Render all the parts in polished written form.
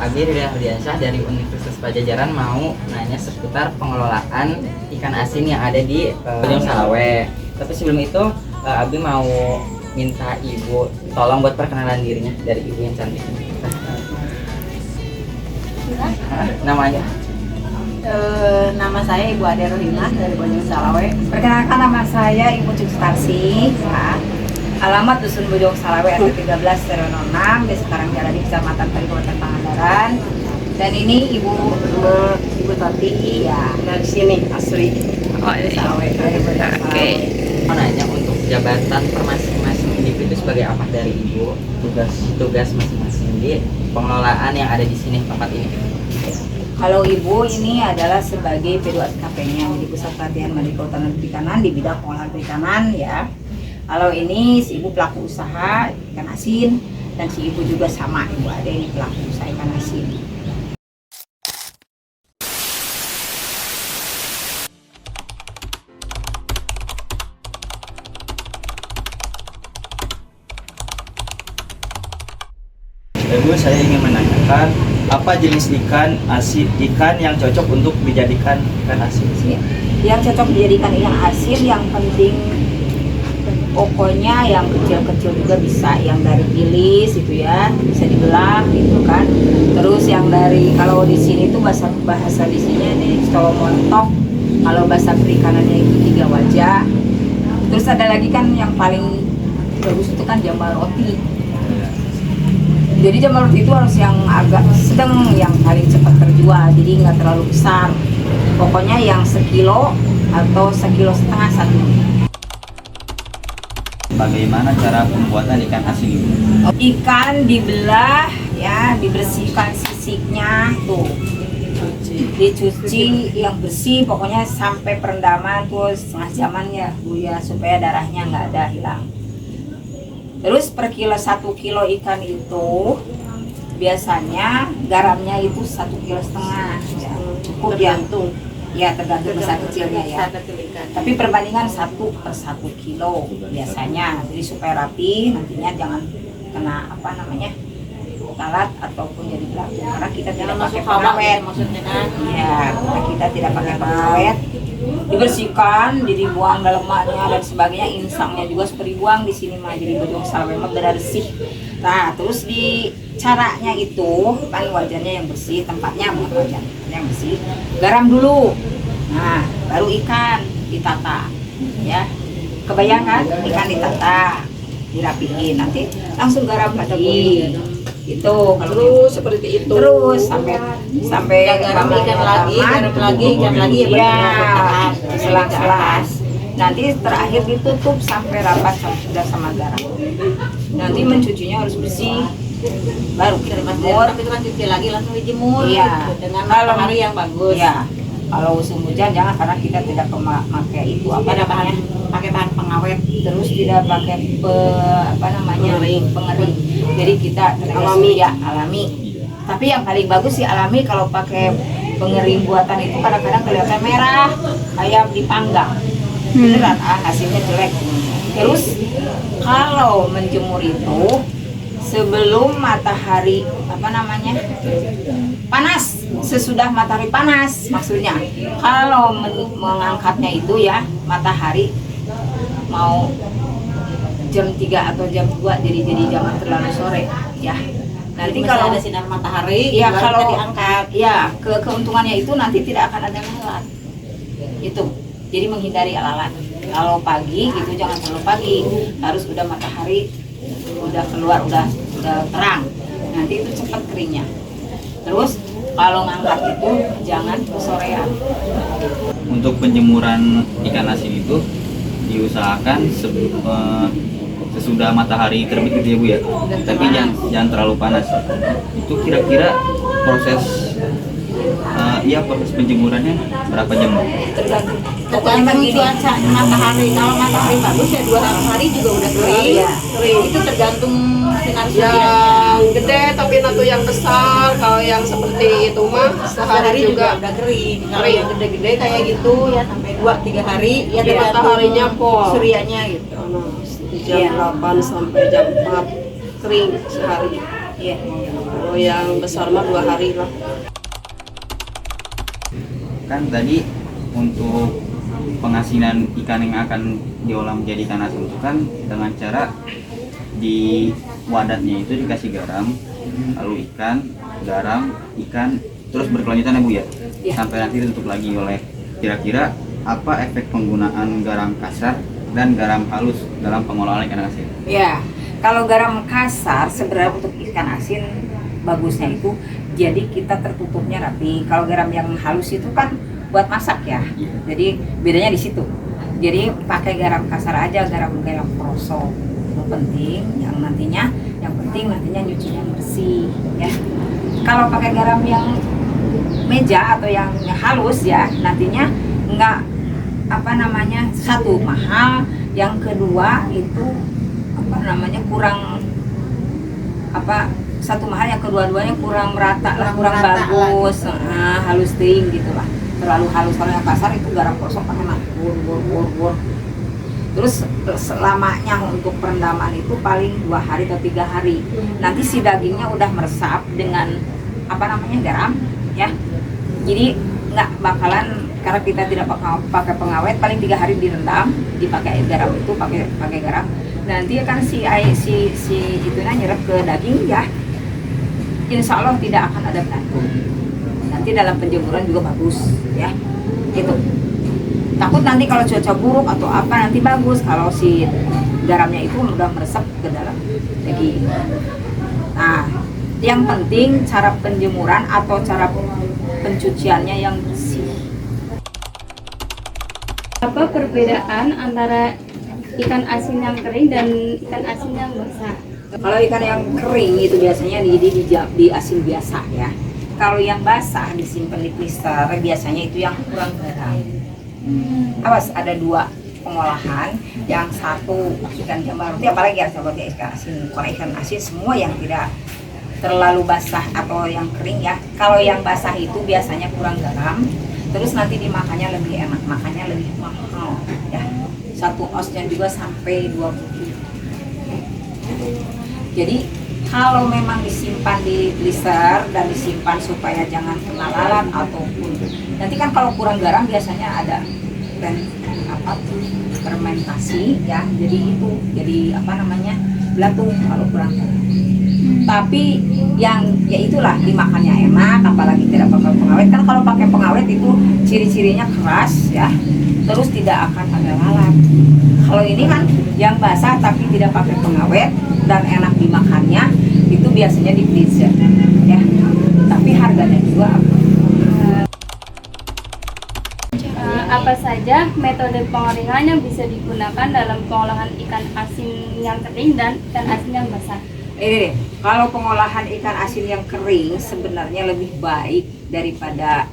Abi Ria Hardiansyah dari Universitas Pajajaran mau nanya seputar pengelolaan ikan asin yang ada di Bojong Salawe. Tapi sebelum itu Abi mau minta Ibu tolong buat perkenalan dirinya dari Ibu yang cantik. Namanya? Nama saya Ibu Ade Rohimah dari Bojong Salawe. Perkenalkan, nama saya Ibu Cukstarsi. Ya. Alamat Dusun Bojong Salawe RT 13 06, di sekarang jalan di Kecamatan Pari, Kabupaten Pangandaran. Dan ini Ibu Tati ya dari sini asli. Salawe dari Bojong Salawe. Mau nanya untuk jabatan per masing-masing individu sebagai apa dari Ibu, tugas masing-masing di pengelolaan yang ada di sini tempat ini. Kalau Ibu ini adalah sebagai P2SKP-nya di Pusat Pelatihan Mandiri Kehutanan Perikanan di bidang pengolahan perikanan ya. Kalau ini si Ibu pelaku usaha ikan asin, dan si Ibu juga sama Ibu Ade ini pelaku usaha ikan asin. Ibu, saya ingin menanyakan apa jenis ikan yang cocok untuk dijadikan ikan asin? Yang cocok dijadikan ikan asin yang penting pokoknya yang kecil-kecil juga bisa, yang dari ilis itu ya bisa dibelah gitu kan. Terus yang dari, kalau di sini tuh bahasa di sini nih montok, kalau bahasa perikanannya itu 3 wajah. Terus ada lagi kan yang paling bagus itu kan jambal roti. Jadi jambal roti itu harus yang agak sedang, yang paling cepat terjual, jadi nggak terlalu besar. Pokoknya yang 1 kilo atau 1,5 kilo satu. Bagaimana cara pembuatan ikan asin itu? Ikan dibelah ya, dibersihkan sisiknya tuh, dicuci yang bersih, pokoknya sampai perendaman tuh setengah jaman ya Bu ya, supaya darahnya nggak ada hilang. Terus per kilo 1 kilo ikan itu biasanya garamnya itu 1,5 kilo ya, cukup ya. Ya tergantung besar kecilnya ya. Tapi perbandingan 1/1 kilo biasanya. Jadi supaya rapi, nantinya jangan kena kalat ataupun jadi belatung. Karena kita tidak pakai pengawet, maksudnya kan? Iya, karena kita tidak pakai pengawet. Dibersihkan, jadi buang lemaknya dan sebagainya, insangnya juga seperti buang di sini mah. Jadi Bojong Salawe mah bersih. Nah, terus di caranya itu kan wajannya yang bersih, tempatnya bukan wajan yang bersih. Garam dulu. Nah, baru ikan ditata. Ya. Kebayang kan? Ikan ditata, dirapihin, nanti langsung garam lagi. Itu terus seperti itu terus sampai garam ikan lagi ya, selang-selang. Nanti terakhir ditutup sampai rapat sudah sama garam. Nanti mencucinya harus bersih, baru kita jemur. Tapi itu kan cuci lagi langsung dijemur Iya. dengan matahari yang bagus. Iya. Kalau musim hujan jangan, karena kita tidak memakai itu pakai bahan pengawet, terus tidak pakai pengering. Jadi kita Alami. alami. Tapi yang paling bagus sih alami. Kalau pakai pengering buatan itu kadang-kadang kelihatan merah kayak dipanggang. Beneran hasilnya jelek. Terus kalau menjemur itu sebelum matahari panas, sesudah matahari panas maksudnya. Kalau mengangkatnya itu ya matahari mau jam 3 atau jam 2, jadi jangan terlalu sore ya. Nanti kalau ada sinar matahari ya, kalau diangkat ya, keuntungannya itu nanti tidak akan ada lalat. Itu. Jadi menghindari lalat. Kalau pagi gitu jangan terlalu pagi, harus udah matahari udah keluar, udah terang. Nanti itu cepat keringnya. Terus kalau ngangkat itu jangan kesorean. Untuk penjemuran ikan asin itu diusahakan sesudah matahari terbit gitu ya Bu ya. Tapi jangan terlalu panas. Itu kira-kira proses proses penjemurannya berapa jam? tergantung cuaca matahari. Kalau matahari bagus ya 2 hari juga udah kering. Itu tergantung sinar yang gede, tapi natu yang besar. Kalau yang seperti itu mah sehari juga udah kering. Kalau yang gede-gede kayak gitu ya sampai 2-3 hari ya Jadi mataharinya full. suryanya gitu. jam 8 sampai jam 4 kering sehari. Iya. Kalau yang besar mah 2 hari lah. Kan tadi untuk pengasinan ikan yang akan diolah menjadi ikan asin itu kan dengan cara di wadatnya itu dikasih garam, lalu ikan, garam, ikan, terus berkelanjutan ya Bu ya? Iya. Sampai nanti ditutup lagi oleh, kira-kira apa efek penggunaan garam kasar dan garam halus dalam pengolahan ikan asin? Ya, kalau garam kasar sebenarnya untuk ikan asin bagusnya itu jadi kita tertutupnya rapi. Kalau garam yang halus itu kan buat masak ya. Iya. Jadi bedanya di situ. Jadi pakai garam kasar aja, garam kroso. Itu penting, yang penting nantinya nyucinya bersih ya. Kalau pakai garam yang meja atau yang halus ya, nantinya nggak satu mahal, yang kedua itu kurang satu mahal, yang kedua-duanya kurang merata lah, kurang bagus, halus ting gitu lah, terlalu halus. Kalau yang kasar itu garam kosong pakai bur. Terus selamanya untuk perendaman itu paling 2 hari atau 3 hari. Nanti si dagingnya udah meresap dengan garam ya. Jadi nggak bakalan, karena kita tidak pakai pengawet, paling 3 hari direndam, dipakai garam itu pakai garam. Nanti kan si itunya nyerap ke daging ya. Insya Allah tidak akan ada belatung. Nanti dalam penjemuran juga bagus ya. Gitu. Takut nanti kalau cuaca buruk atau apa nanti bagus kalau si garamnya itu udah meresap ke dalam daging. Nah, yang penting cara penjemuran atau cara pencuciannya yang bersih. Apa perbedaan antara ikan asin yang kering dan ikan asin yang basah? Kalau ikan yang kering itu biasanya di asin biasa ya. Kalau yang basah disimpan di freezer biasanya itu yang kurang garam. Awas, ada 2 pengolahan, yang satu ikan jambal roti, apalagi ya seperti ikan asin, kalau ikan asin semua yang tidak terlalu basah atau yang kering ya. Kalau yang basah itu biasanya kurang garam, terus nanti dimakannya lebih enak, makannya lebih mahal ya. 1 osnya juga sampai 20. Jadi kalau memang disimpan di freezer dan disimpan supaya jangan kena lalat ataupun nanti kan kalau kurang garam biasanya ada fermentasi ya, jadi belatung kalau kurang garam. Tapi yang ya itulah dimakannya enak, apalagi tidak pakai pengawet. Kan kalau pakai pengawet itu ciri-cirinya keras ya, terus tidak akan ada lalat. Kalau ini kan yang basah tapi tidak pakai pengawet dan enak dimakannya, itu biasanya di freezer ya. Tapi harganya juga Apa saja metode pengeringan yang bisa digunakan dalam pengolahan ikan asin yang kering dan ikan asin yang basah? ini deh, kalau pengolahan ikan asin yang kering sebenarnya lebih baik daripada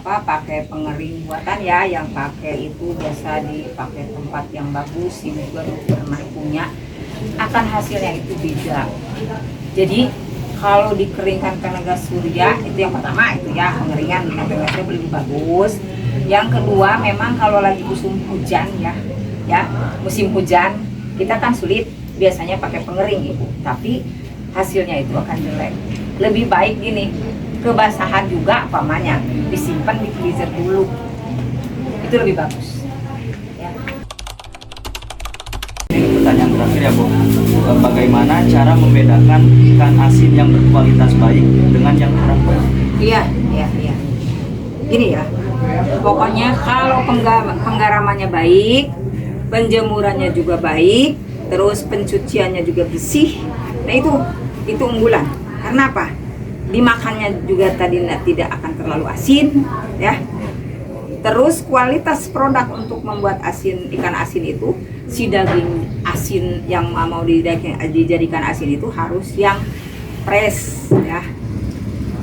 pakai pengering buatan ya. Yang pakai itu biasa dipakai tempat yang bagus, ini juga pernah punya, akan hasilnya itu beda. Jadi kalau dikeringkan tenaga surya itu yang pertama itu ya, pengeringan tenaga surya lebih bagus. Yang kedua memang kalau lagi musim hujan ya musim hujan kita kan sulit biasanya pakai pengering ibu, tapi hasilnya itu akan jelek. Lebih baik gini, kebasahan juga pamannya disimpan di freezer dulu, itu lebih bagus ya. Ini pertanyaan terakhir ya Bu, bagaimana cara membedakan ikan asin yang berkualitas baik dengan yang kurang baik? Iya. Gini ya, pokoknya kalau penggaramannya baik, penjemurannya juga baik, terus pencuciannya juga bersih, nah itu unggulan. Karena apa? Dimakannya juga tadi tidak akan terlalu asin ya. Terus kualitas produk untuk membuat ikan asin itu, si daging asin yang mau dijadikan asin itu harus yang fresh ya.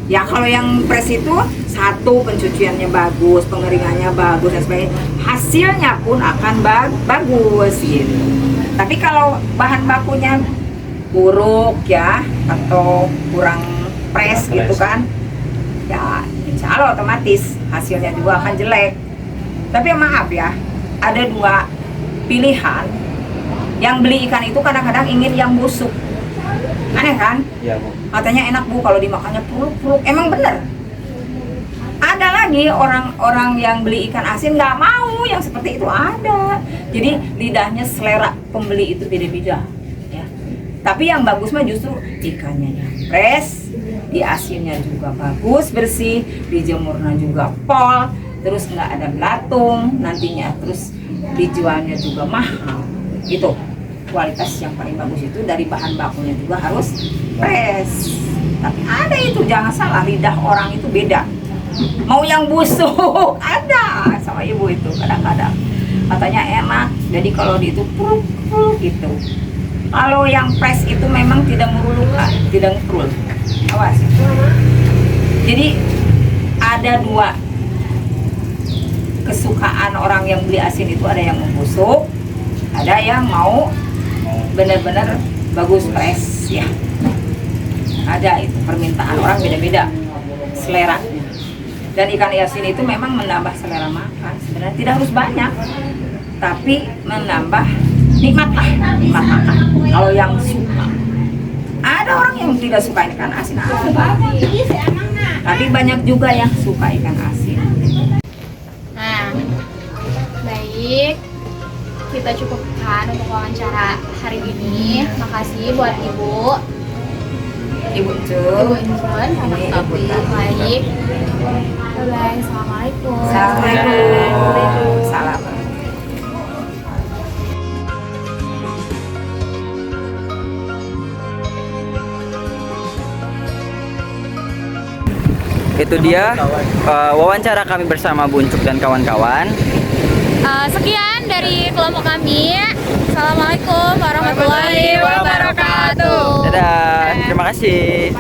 Ya kalau yang fresh itu satu, pencuciannya bagus, pengeringannya bagus dan sebagainya, hasilnya pun akan bagus gitu. Tapi kalau bahan bakunya buruk ya atau kurang fresh gitu kan, ya insya Allah otomatis hasilnya juga akan jelek. Tapi maaf ya, ada 2 pilihan. Yang beli ikan itu kadang-kadang ingin yang busuk. Aneh kan? Iya Bu. Katanya enak Bu kalau dimakannya puruk-puruk. Emang bener. Ada lagi orang-orang yang beli ikan asin nggak mau yang seperti itu, ada. Jadi lidahnya selera pembeli itu beda-beda. Ya. Tapi yang bagus mah justru ikannya yang fresh, di asinnya juga bagus bersih, dijemurnya juga pol, terus nggak ada belatung nantinya, terus dijualnya juga mahal. Itu kualitas yang paling bagus itu dari bahan bakunya juga harus fresh. Tapi ada itu, jangan salah, lidah orang itu beda. Mau yang busuk ada sama ibu itu kadang-kadang katanya enak, jadi kalau di itu puruk gitu. Kalau yang fresh itu memang tidak merulukan, tidak ngerul. Awas. Jadi ada dua kesukaan orang yang beli asin itu, ada yang membusuk, ada yang mau benar-benar bagus fresh ya. Ada itu, permintaan orang beda-beda selera. Dan ikan asin itu memang menambah selera makan. Sebenarnya tidak harus banyak, tapi menambah nikmat lah, nikmat makan. Kalau yang suka, ada orang yang tidak suka ikan asin, tapi banyak juga yang suka ikan asin. Nah, baik, kita cukupkan untuk wawancara hari ini. Makasih buat Ibu Ibu Cun, Incun, anak Ini tapi Ibu Tati. baik. Bye-bye, assalamualaikum. Assalamualaikum. Salam. Itu dia wawancara kami bersama Buncuk dan kawan-kawan. Sekian dari kelompok kami. Assalamualaikum warahmatullahi wabarakatuh. Dadah, terima kasih.